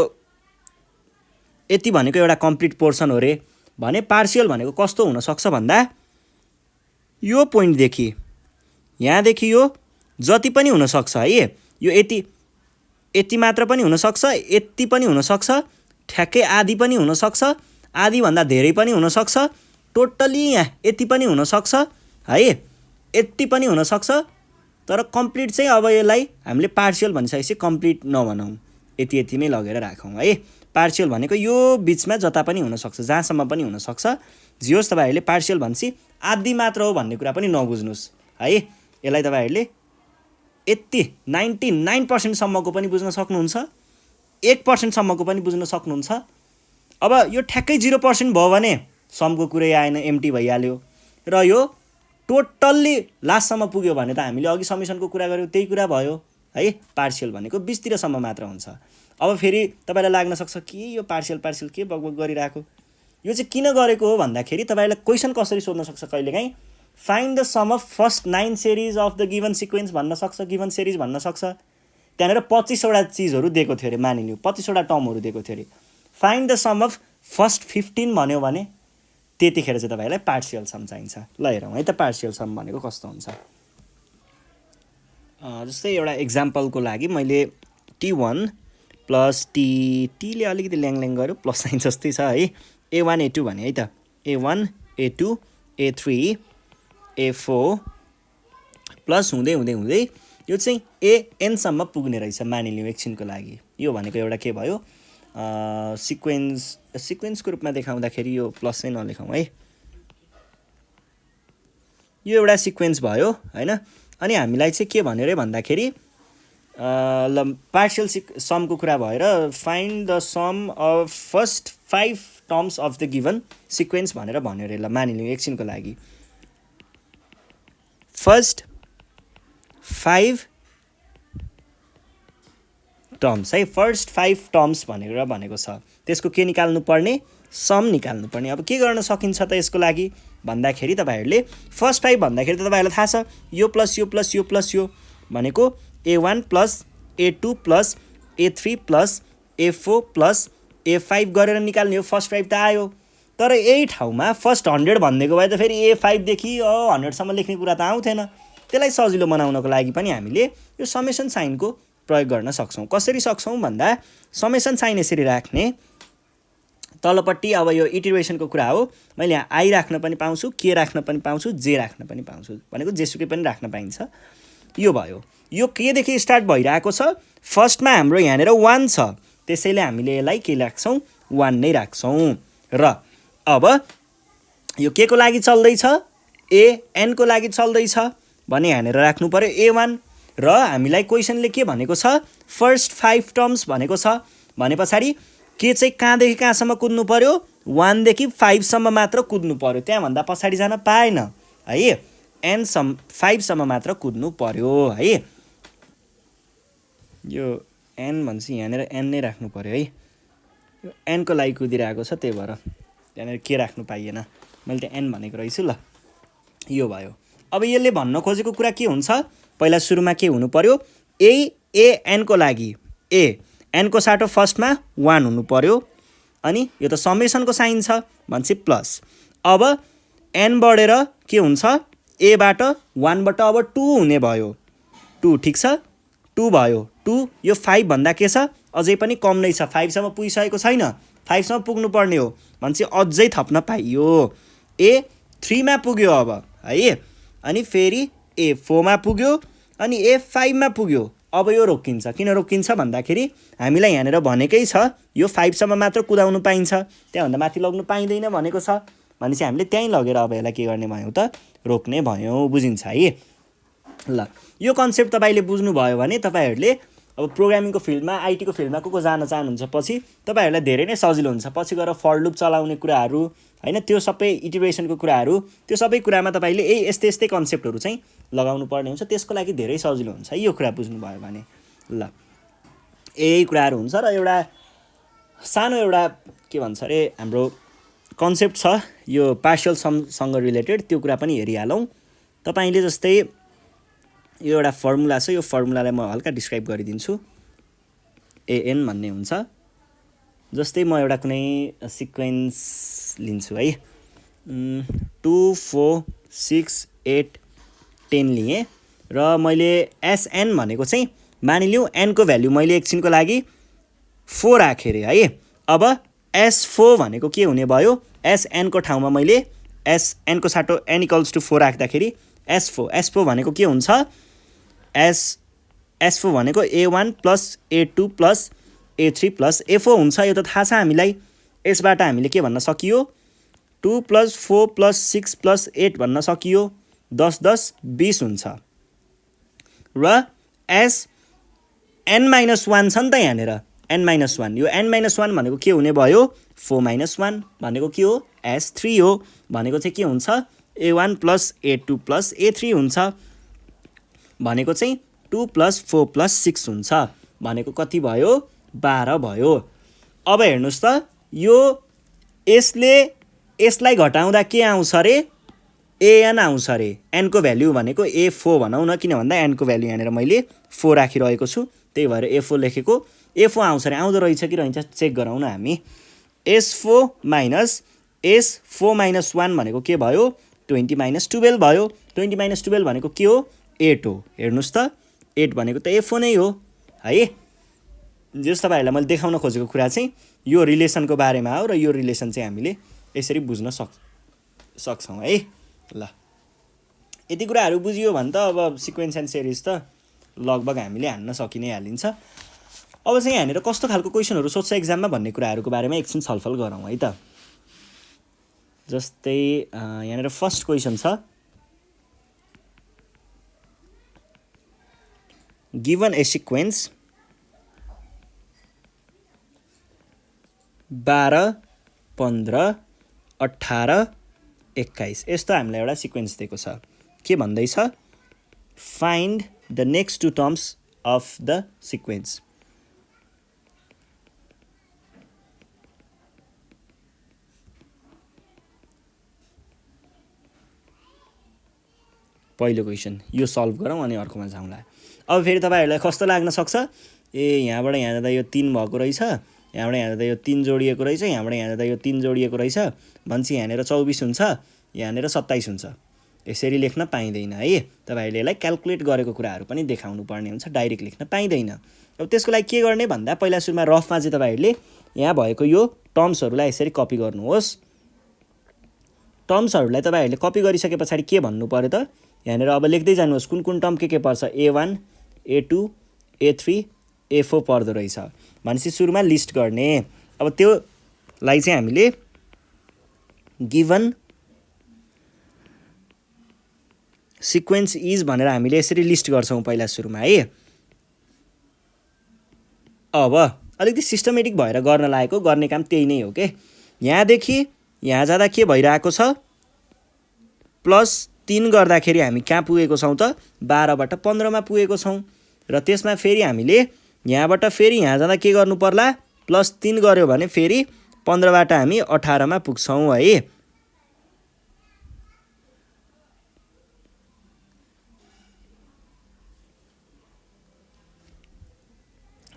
यति भनेको एउटा कम्प्लिट पोर्सन हो रे भने पार्शियल भनेको कस्तो हुनसक्छ भन्दा यो पोइन्टदेखि यहाँदेखि यो जति पनि हुनसक्छ है, यो यति मात्र पनि हुनसक्छ, यति पनि हुनसक्छ, ठ्याक्कै आधी पनि हुनसक्छ, आधीभन्दा धेरै पनि हुनसक्छ, टोटली यहाँ यति पनि हुनसक्छ है, यति पनि हुनसक्छ। तर कम्प्लिट चाहिँ अब यसलाई हामीले पार्शियल भनिसकेपछि कम्प्लिट नभनौँ, यति यतिमै लगेर राखौँ है। पार्शियल भनेको यो बिचमा जता पनि हुनसक्छ, जहाँसम्म पनि हुनसक्छ, जे होस् तपाईँहरूले पार्शियल भनेपछि आधी मात्र हो भन्ने कुरा पनि नबुझ्नुहोस् है। यसलाई तपाईँहरूले यति 99% सम्मको पनि बुझ्न सक्नुहुन्छ, 1% सम्मको पनि बुझ्न सक्नुहुन्छ। अब यो ठ्याक्कै 0% भयो भने समको कुरै आएन, एम्टी भइहाल्यो। र यो टोटल्ली लास्टसम्म पुग्यो भने त हामीले अघि समेसनको कुरा गऱ्यौँ, त्यही कुरा भयो है। पार्शियल भनेको 20तिरसम्म मात्र हुन्छ। अब फेरि तपाईँलाई लाग्न सक्छ कि यो पार्शियल के बकबक गरिरहेको, यो चाहिँ किन गरेको हो भन्दाखेरि तपाईँलाई क्वेसन कसरी सोध्न सक्छ कहिलेकाहीँ, find the sum of first 9 series of the given sequence भन्न सक्छ, गिभन सेरिज भन्न सक्छ। त्यहाँनिर 25वटा चिजहरू दिएको थियो अरे, मानिलिउँ 25वटा टर्महरू दिएको थियो अरे। Find the sum of first 15 भन्यो भने त्यतिखेर चाहिँ तपाईँलाई पार्शियल सम चाहिन्छ। ल हेरौँ है त पार्शियल सम भनेको कस्तो हुन्छ। जस्तै एउटा इक्जाम्पलको लागि मैले T1 प्लस टीले अलिकति ल्याङ गर्यो, प्लस साइन जस्तै छ है। A1 A2 भने है त, A1 A2 A3 A4 plus हुँदै हुँदै हुँदै यो चाहिँ ANसम्म पुग्ने रहेछ मानिलिउँ एकछिनको लागि। यो भनेको एउटा के भयो, सिक्वेन्सको रूपमा देखाउँदाखेरि यो प्लस चाहिँ नलेखौँ है, यो एउटा सिक्वेन्स भयो होइन। अनि हामीलाई चाहिँ के भन्यो अरे भन्दाखेरि ल पार्शियल समको कुरा भएर find the sum of first 5 terms of the given sequence भनेर भन्यो अरे। ल मानिलिउँ एकछिनको लागि फर्स्ट 5 टर्म्स है, फर्स्ट 5 टर्म्स भनेको छ, त्यसको के निकाल्नु पर्ने, सम निकाल्नु पर्ने। अब के गर्न सकिन्छ त यसको लागि भन्दाखेरि तपाईँहरूले फर्स्ट 5 भन्दाखेरि त तपाईँहरूलाई थाहा छ यो प्लस यो प्लस यो प्लस यो भनेको A1 plus A2 plus A3 plus A4 plus A5 गरेर निकाल्ने हो। फर्स्ट 5 त आयो, तर यही ठाउँमा फर्स्ट 100 भनिदिएको भए त फेरि A5 देखि 100सम्म लेख्ने कुरा त आउँथेन। त्यसलाई सजिलो बनाउनको लागि पनि हामीले यो समेसन साइनको प्रयोग गर्न सक्छौँ। कसरी सक्छौँ भन्दा समेसन साइन यसरी राख्ने, तलपट्टि अब यो इटिरेसनको कुरा हो, मैले यहाँ आई राख्न पनि पाउँछु, के राख्न पनि पाउँछु, जे राख्न पनि पाउँछु, भनेको जेसुकै पनि राख्न पाइन्छ। यो भयो, यो केदेखि स्टार्ट भइरहेको छ, फर्स्टमा हाम्रो यहाँनिर 1 छ, त्यसैले हामीले यसलाई के राख्छौँ, 1 नै राख्छौँ। र अब यो के को लागि चल्दैछ, एनको लागि चल्दैछ भने यहाँनिर राख्नु पर्यो A1। र हामीलाई क्वेसनले के भनेको छ, फर्स्ट 5 टर्म्स भनेको छ भने पछाडि के चाहिँ कहाँदेखि कहाँसम्म कुद्नु पर्यो, 1 देखि 5 सम्म मात्र कुद्नु पर्यो, त्यहाँभन्दा पछाडि जान पाएन है। 5 सम्म मात्र कुद्नु पर्यो है। यो n भन्छ यहाँनिर n नै राख्नु पर्यो है, यो n को लागि कुदिरहेको छ, त्यही भएर त्यहाँनिर के राख्नु पाइएन, मैले त n भनेको रहेछु। ल यो भयो। अब यसले भन्न खोजेको कुरा के हुन्छ, पहिला सुरुमा के हुनु पर्यो, एन को लागि n को साटो फर्स्टमा 1 हुनु पर्यो, अनि यो त समेसनको साइन छ भन्छ प्लस। अब n बढेर के हुन्छ, बाट 1 बाट अब 2 हुने भयो, 2 ठिक छ, 2 भयो, 2 यो 5 भन्दा के छ, अझै पनि कम नै छ, 5 सम्म पुगिसकेको छैन, 5 सम्म पुग्नु पर्ने हो भन्छ, अझै थप्न पाइयो, A3 मा पुग्यो अब है, अनि फेरि A4 मा पुग्यो, अनि A5 मा पुग्यो। अब यो रोकिन्छ, किन रोकिन्छ भन्दाखेरि हामीलाई यहाँनिर भनेकै छ यो 5 सम्म मात्र कुदाउनु पाइन्छ, त्यहाँभन्दा माथि लग्नु पाइँदैन भनेको छ भनेपछि हामीले त्यहीँ लगेर अब यसलाई के गर्ने भयौँ त रोक्ने भयौँ बुझिन्छ है ल यो कन्सेप्ट तपाईले बुझ्नुभयो भने तपाईहरुले अब प्रोग्रामिङको फिल्डमा आईटीको फिल्डमा को जान चाहनुहुन्छ पछि तपाईहरुलाई धेरै नै सजिलो हुन्छ पछि गएर फर लुप चलाउने कुराहरु हैन त्यो सबै इटरेसनको कुराहरु त्यो सबै कुरामा तपाईले यस्तै यस्तै कन्सेप्टहरु चाहिँ लगाउनु पर्ने हुन्छ त्यसको लागि धेरै सजिलो हुन्छ है यो कुरा बुझ्नुभयो भने ल यही कुराहरु हुन्छ र एउटा सानो एउटा के भन्छ रे हाम्रो कन्सेप्ट छ यो पार्शियल समसँग रिलेटेड त्यो कुरा पनि हेरिहालौं तपाईले जस्तै यो एउटा फर्मुला छ यो फर्मुलालाई म हल्का डिस्क्राइब गरिदिन्छु an भन्ने हुन्छ जस्तै म एउटा कुनै सिक्वेन्स लिन्छु है 2 4 6 8 10 लिए र मैले sn भनेको चाहिँ मानिलियौ n को भ्यालु मैले एकछिनको लागि 4 राखे रे है अब s4 भनेको के हुने भयो sn को ठाउँमा मैले sn को साटो n = 4 राख्दाखेरि s4 भनेको के हुन्छ s4 भनेको a1 + a2 + a3 + a4 हुन्छ यो त थाहा छ हामीलाई यसबाट हामीले के भन्न सकियो 2 + 4 + 6 + 8 भन्न सकियो 10 10 20 हुन्छ र n-1 छ नि त यहाँनेर n-1 यो n-1 भनेको के हुने भयो 4 - 1 भनेको के हो s3 हो भनेको चाहिँ के हुन्छ a1 + a2 + a3 हुन्छ भनेको चाहिँ 2 + 4 + 6 हुन्छ भनेको कति भयो 12 भयो अब हेर्नुस् त यो यसलाई घटाउँदा के आउँछ रे an आउँछ रे n को भ्यालु भनेको a4 भनौं न किन भन्दा n को भ्यालु यहाँनेर मैले 4 राखिरहेको छु त्यही भएर a4 लेखेको a4 आउँछ रे आउँदो रहेछ कि रहन्छ चेक गरौँ न हामी s4 - s4 - 1 भनेको के भयो 20 - 12 भयो 20 - 12 भनेको के हो 8 हो हेर्नुस् त 8 भनेको त a4 नै हो है जस तपाईहरुलाई मैले देखाउन खोजेको कुरा चाहिँ यो रिलेसनको बारेमा हो र यो रिलेसन चाहिँ हामीले यसरी बुझ्न सक्छौं है ल यति कुराहरु बुझियो भने त अब सिक्वेन्स एन्ड सिरिज त लगभग हामीले हान्न सकिनै हालिन्छ अब चाहिँ यहाँनेर कस्तो खालको क्वेशनहरु सोध्छ एक्जाममा भन्ने कुराहरुको बारेमा एकछिन छलफल गरौँ है त जस्तै यहाँनेर फर्स्ट क्वेशन छ given a sequence 12 15 18 21 यस्तो हामीलाई एउटा सिक्वेन्स दिएको छ के भन्दै छ find the next two terms of the sequence पहिलो क्वेशन यो सल्भ गरौँ अनि अर्कोमा जाउँला अब फेरि तपाईहरुलाई कस्तो लाग्न सक्छ ए यहाँबाट यहाँ जाँदा यो 3 भएको रहेछ यहाँबाट यहाँ जाँदा यो 3 जोडिएको रहेछ यहाँबाट यहाँ जाँदा यो 3 जोडिएको रहेछ भन्छ यहाँनेर 24 हुन्छ यहाँनेर 27 हुन्छ यसरी लेख्न पाइदैन है तपाईहरुले यसलाई क्याल्कुलेट गरेको कुराहरु पनि देखाउनु पर्ने हुन्छ डाइरेक्ट लेख्न पाइदैन अब त्यसको लागि के गर्ने भन्दा पहिला सुरुमा रफमा चाहिँ तपाईहरुले यहाँ भएको यो टर्म्सहरुलाई यसरी कपी गर्नुहोस् टर्म्सहरुलाई तपाईहरुले कपी गरिसकेपछि के भन्नु पर्यो त यहाँनेर अब लेख्दै जानुहोस् कुन कुन टर्म के पर्छ a1 a2 a3 a4 पर्दो रहेछ भनेपछि सुरुमा लिस्ट गर्ने अब त्यो लाई चाहिँ हामीले गिवन सिक्वेन्स इज भनेर हामीले यसरी लिस्ट गर्छौं पहिला सुरुमा है अब अलिकति सिस्टमेटिक भएर गर्न लागेको गर्ने काम त्यही नै हो के यहाँ देखि यहाँ जाँदा के भइराको छ +3 गर्दाखेरि हामी कहाँ पुगेको छौं त 12 बाट 15 मा पुगेको छौं र त्यसमा फेरि हामीले यहाँबाट फेरि यहाँ जाँदा के गर्नु पर्ला +3 गर्यो भने फेरि 15 बाट हामी 18 मा पुग्छौं है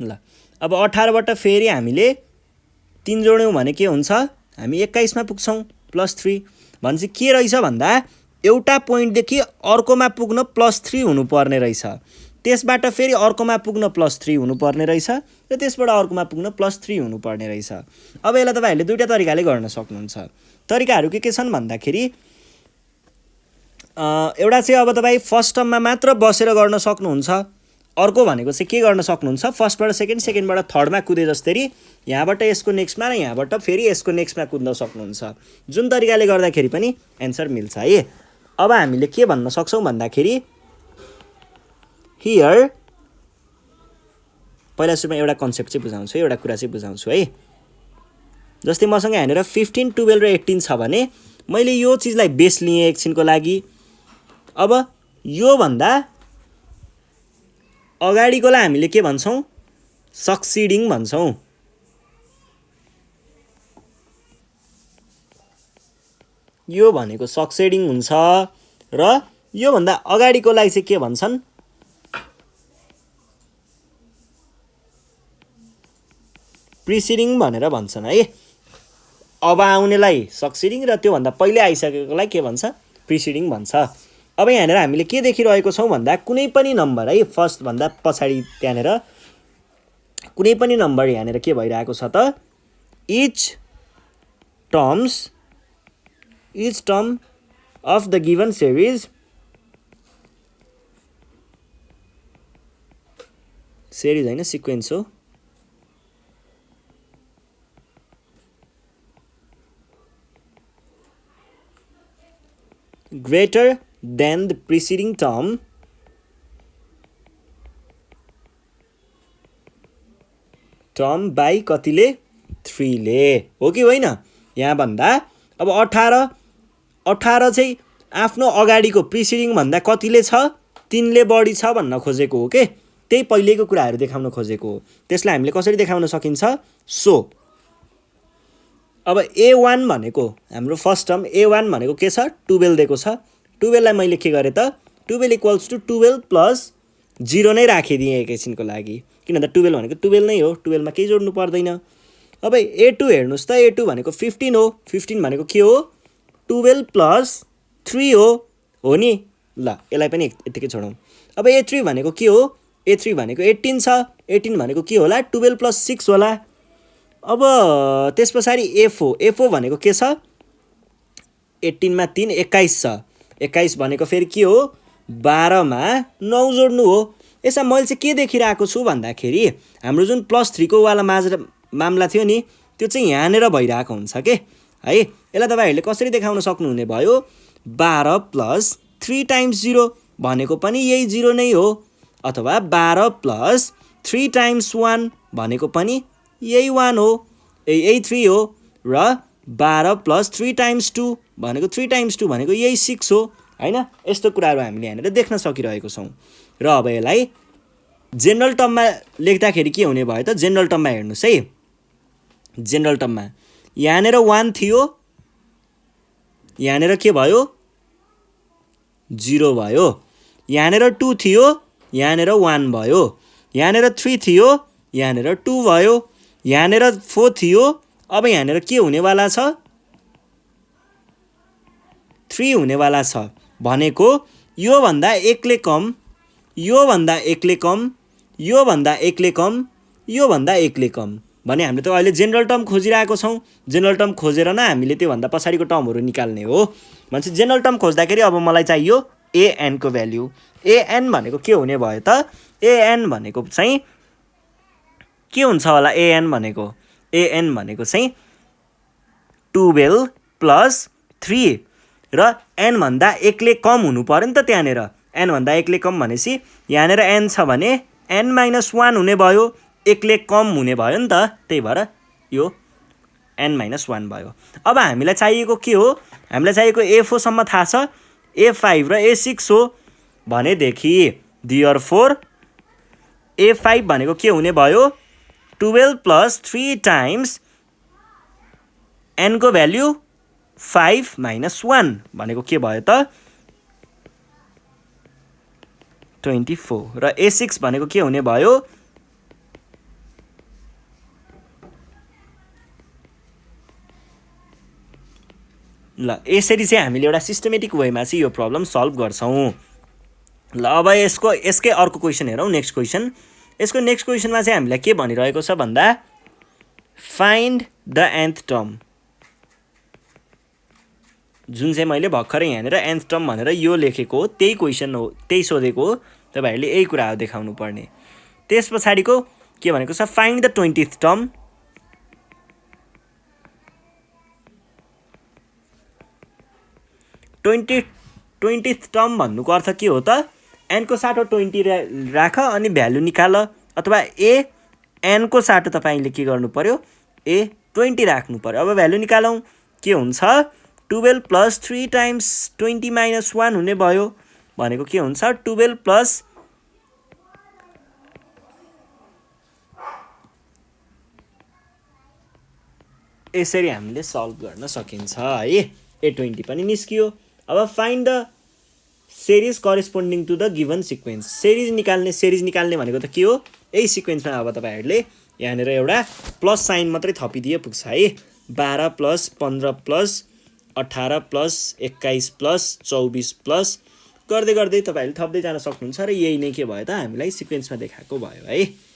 ल अब 18 बाट फेरि हामीले 3 जोड्यौं भने के हुन्छ हामी 21 मा पुग्छौं +3 भन्छ के रहेछ भन्दा एउटा पोइन्ट देखि अर्कोमा पुग्न +3 हुनु पर्ने रहेछ त्यसबाट फेरि अर्कोमा पुग्न +3 हुनु पर्ने रहेछ र त्यसबाट अर्कोमा पुग्न +3 हुनु पर्ने रहेछ अब यसलाई तपाईहरुले दुईटा तरिकाले गर्न सक्नुहुन्छ तरिकाहरु के छन् भन्दाखेरि एउटा चाहिँ अब तपाई फर्स्ट टर्ममा मात्र बसेर गर्न सक्नुहुन्छ अर्को भनेको चाहिँ के गर्न सक्नुहुन्छ, फर्स्टबाट सेकेन्ड, सेकेन्डबाट थर्डमा कुदे जस्तै यहाँबाट यसको नेक्स्टमा र यहाँबाट फेरि यसको नेक्स्टमा कुद्न सक्नुहुन्छ। जुन तरिकाले गर्दाखेरि पनि एन्सर मिल्छ है। अब हामीले के भन्न सक्छौँ भन्दाखेरि हियर पहिला सुरुमा एउटा कन्सेप्ट चाहिँ बुझाउँछु, एउटा कुरा चाहिँ बुझाउँछु है। जस्तै मसँग यहाँनिर 15, 12 र 18 छ भने मैले यो चिजलाई बेस लिएँ एकछिनको लागि। अब यो भन्दा अगाडिकोलाई हामीले के भन्छौँ, सक्सिडिङ भन्छौँ। यो भनेको सक्सिडिङ हुन्छ र यो भन्दा अगाडिकोलाई चाहिँ के भन्छन्, प्रिसिडिङ भनेर भन्छन् है। अब आउनेलाई सक्सिडिङ र त्यो भन्दा पहिले आइसकेकोलाई के भन्छ, प्रिसिडिङ भन्छ। अब यहाँनिर हामीले के देखिरहेको छौँ भन्दा कुनै पनि नम्बर है, फर्स्ट भन्दा पछाडि त्यहाँनिर कुनै पनि नम्बर यहाँनिर के भइरहेको छ त, each term of the given series होइन, सिक्वेन्स हो, greater than the preceding term by कतिले, 3 ले, हो कि होइन। यहाँ भन्दा अब 18 चाहिँ आफ्नो अगाडिको प्रिसिडिङ भन्दा कतिले छ, 3 ले बढी छ भन्न खोजेको हो के, त्यही पहिलेको कुराहरू देखाउन खोजेको हो। त्यसलाई हामीले कसरी देखाउन सकिन्छ, सो अब A1 भनेको हाम्रो फर्स्ट टर्म A1 भनेको के छ, 12 दिएको छ। 12 लाई मैले के गरेँ त, 12 इक्वल्स टु 12 प्लस 0 नै राखिदिएँ एकैछिनको लागि, किन त 12 भनेको 12 नै हो, 12 मा केही जोड्नु पर्दैन। अब A2 हेर्नुहोस् त, A2 भनेको 15 हो, 15 भनेको के हो, 12 प्लस 3 हो नि। ल यसलाई पनि यतिकै छोडौँ। अब A3 भनेको के हो, A3 भनेको 18 छ, 18 भनेको के होला, 12 प्लस 6 होला। अब त्यस पछाडि F4 भनेको के छ, 18 मा 3 21 छ, 21 भनेको फेरि के हो, 12 मा 9 जोड्नु हो। यसमा मैले चाहिँ के देखिरहेको छु भन्दाखेरि हाम्रो जुन +3 को वाला मामला थियो नि, त्यो चाहिँ यहाँनिर भइरहेको हुन्छ के है। यसलाई तपाईँहरूले कसरी देखाउन सक्नुहुने भयो, 12 प्लस 3 टाइम्स 0 भनेको पनि यही 0 नै हो, अथवा 12 प्लस 3 टाइम्स 1 भनेको पनि यही 1 हो, यही 3 हो, र 12 प्लस 3 टाइम्स 2 भनेको 3 टाइम्स 2 भनेको यही 6 हो हैन। यस्तो कुराहरू हामीले यहाँनिर देख्न सकिरहेको छौँ। र अब यसलाई जेनरल टर्ममा लेख्दाखेरि के हुने भयो त, जेनरल टर्ममा हेर्नुहोस् है। जेनरल टर्ममा यहाँनिर 1 थियो, यहाँनिर के भयो, 0 भयो। यहाँनिर 2 थियो, यहाँनिर 1 भयो। यहाँनिर 3 थियो, यहाँनिर 2 भयो। यहाँनिर 4 थियो, अब यहाँनिर के हुनेवाला छ, 3 हुनेवाला छ। भनेको यो भन्दा एकले कम, यो भन्दा एकले कम, यो भन्दा एकले कम, यो भन्दा एकले कम भने हामीले त अहिले जेनरल टर्म खोजिरहेको छौँ। जेनरल टर्म खोजेर न हामीले त्यो भन्दा पछाडिको टर्महरू निकाल्ने हो। भनेपछि जेनरल टर्म खोज्दाखेरि अब मलाई चाहियो an को भ्याल्यु। an भनेको के हुने भयो त, an भनेको चाहिँ के हुन्छ होला, an भनेको चाहिँ 12 प्लस 3 र n भन्दा एकले कम हुनु पर्यो नि त। त्यहाँनिर n भन्दा एकले कम भनेपछि यहाँनिर n छ भने n - 1 हुने भयो, एकले कम हुने भयो नि त, त्यही भएर यो n - 1 भयो। अब हामीलाई चाहिएको के हो, हामीलाई चाहिएको A4 सम्म थाहा छ, A5 र A6 हो भनेदेखि देयरफोर A5 भनेको के हुने भयो, 12 प्लस 3 टाइम्स n को भ्याल्यु 5 - 1 भनेको के भयो त, 24। र A6 भनेको के हुने भयो, ल यसरी चाहिँ हामीले एउटा सिस्टमेटिक वेमा चाहिँ यो प्रब्लम सल्भ गर्छौँ। ल अब यसकै अर्को क्वेसन हेरौँ, नेक्स्ट क्वेसन। यसको नेक्स्ट क्वेसनमा चाहिँ हामीलाई के भनिरहेको छ भन्दा, फाइन्ड द nth टर्म। जुन चाहिँ मैले भर्खरै यहाँनिर nth टर्म भनेर यो लेखेको हो, त्यही क्वेसन हो, त्यही सोधेको हो, तपाईहरुले यही कुरा हो देखाउनु पर्ने। त्यस पछाडीको के भनेको छ find the 20th term. Twentieth term भन्नुको अर्थ के हो त? n को साटो 20 राख अनि भ्यालु निकाल, अथवा a n को साटो तपाईले के गर्नु पर्यो? a 20 राख्नु पर्यो। अब भ्यालु निकालौं, के हुन्छ? 12 + 3 × 20 - 1 हुने भयो भनेको के हुन्छ? 12 प्लस यसरी हामीले सल्भ गर्न सकिन्छ है। a20 पनि निस्कियो। अब find the series corresponding to the given sequence। series निकाल्ने भनेको त के हो? यही सिक्वेन्समा अब तपाईहरुले यहाँनेर एउटा प्लस साइन मात्रै थपिदिए पुग्छ है। 12 + 15 + 18 + 21 + 24 प्लस गर्दै गर्दै तपाईहरुले थप्दै जान सक्नुहुन्छ र यही नै के भयो त? हामीलाई सिक्वेन्समा देखाएको भयो है।